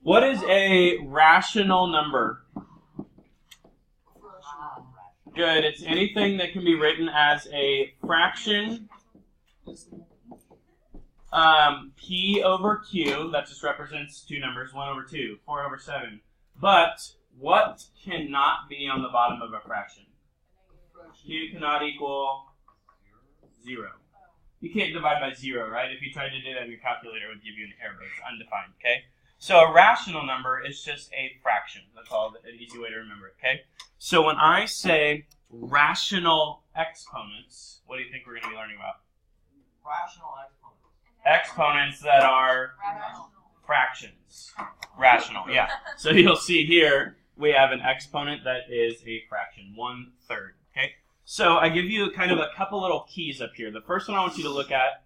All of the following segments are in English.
What is a rational number? Good. It's anything that can be written as a fraction. P over Q, that just represents two numbers, 1 over 2, 4 over 7. But what cannot be on the bottom of a fraction? Q cannot equal 0. You can't divide by 0, right? If you tried to do that in your calculator, it would give you an error, but it's undefined, okay? So a rational number is just a fraction. That's all, an easy way to remember it, okay? So when I say rational exponents, what do you think we're going to be learning about? Rational exponents. Exponents that are fractions. Rational, yeah. So you'll see here, we have an exponent that is a fraction, 1/3, okay? So I give you kind of a couple little keys up here. The first one I want you to look at,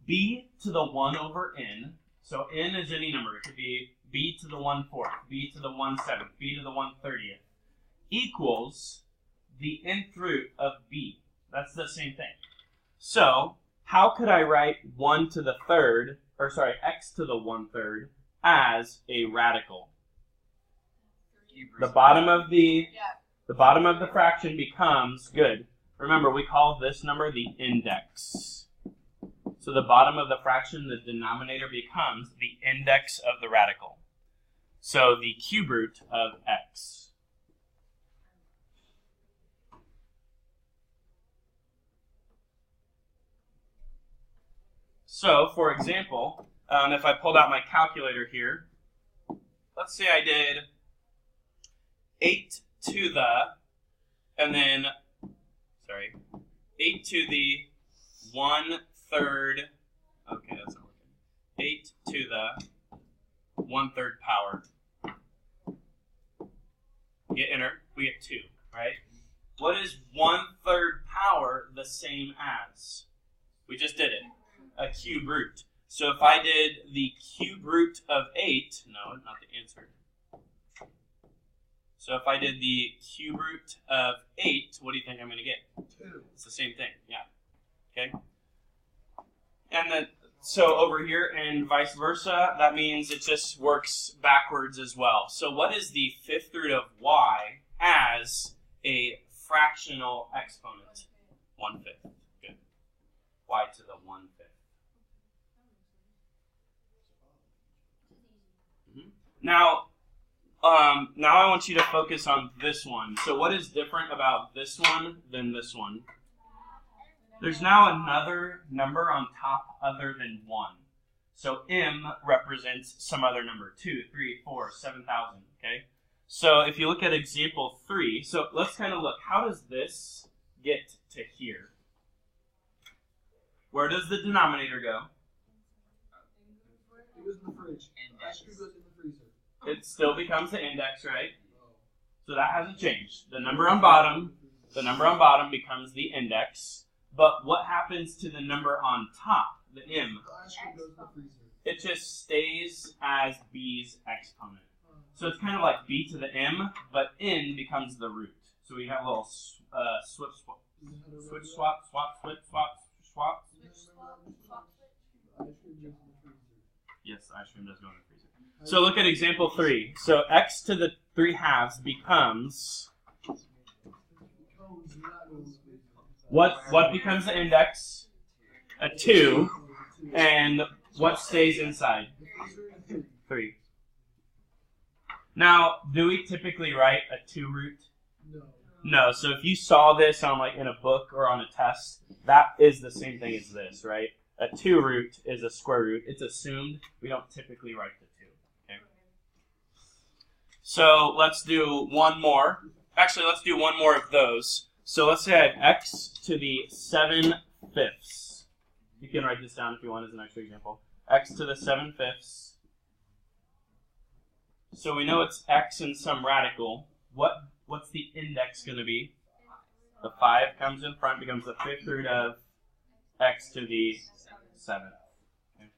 b to the 1 over n. So n is any number. It could be b to the 1/4, b to the 1/7, b to the 1/30th, equals the nth root of b. That's the same thing. So how could I write 1 to the 3rd, or sorry, x to the 1/3 as a radical? The bottom of the fraction becomes, good. Remember, we call this number the index. So the bottom of the fraction, the denominator, becomes the index of the radical. So the cube root of x. So, for example, if I pulled out my calculator here, let's say I did 8 to the, and then, 8 to the 1/3, okay, that's not working, 8 to the 1/3 power. Hit enter, we get 2, right? What is 1/3 power the same as? We just did it. A cube root. So if I did the cube root of 8, no, not the answer. So if I did the cube root of 8, what do you think I'm going to get? 2. It's the same thing, yeah. Okay? And then, so over here and vice versa, that means it just works backwards as well. So what is the 5th root of y as a fractional exponent? 1/5. Good. Y to the 1/5. Now I want you to focus on this one. So what is different about this one than this one? There's now another number on top other than 1. So m represents some other number, 2, 3, 4, 7,000, okay? So if you look at example 3, so let's kind of look, how does this get to here? Where does the denominator go? It goes in the fridge. Ice cream goes in the freezer. It still becomes the index, right? So that hasn't changed. The number on bottom becomes the index. But what happens to the number on top, the m? The ice cream goes in the freezer. It just stays as b's exponent. So it's kind of like b to the m, but n becomes the root. So we have a little swap. Yes, the ice cream does go in the freezer. So look at example 3. So x to the 3/2 becomes, what becomes the index? A 2. And what stays inside? 3. Now, do we typically write a 2 root? No. So if you saw this on in a book or on a test, that is the same thing as this, right? A 2 root is a square root. It's assumed. We don't typically write the 2. Okay. So let's do one more. Actually, let's do one more of those. So let's say I have x to the 7/5. You can write this down if you want as an extra example. X to the 7/5. So we know it's x in some radical. What's the index going to be? The 5 comes in front, becomes the 5th root of x to the 7th. Okay.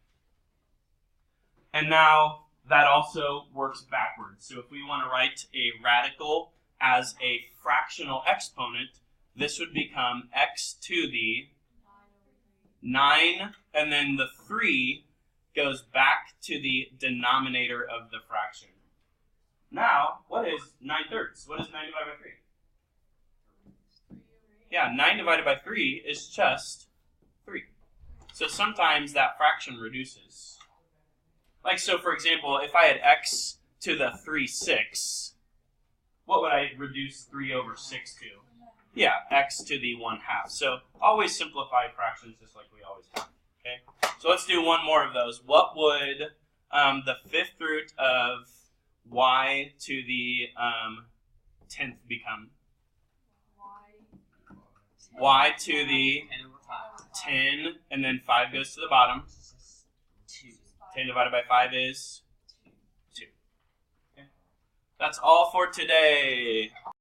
And now that also works backwards. So if we want to write a radical as a fractional exponent, this would become x to the 9, and then the 3 goes back to the denominator of the fraction. Now, what is 9/3? What is 9 divided by 3? Yeah, 9 divided by 3 is just 3. So sometimes that fraction reduces. Like, so for example, if I had x to the 3/6, what would I reduce 3 over 6 to? Yeah, x to the 1/2. So always simplify fractions just like we always have. Okay. So let's do one more of those. What would the 5th root of y to the 10th become? Y to the 10, and then 5 goes to the bottom. 10 divided by 5 is 2. Okay. That's all for today.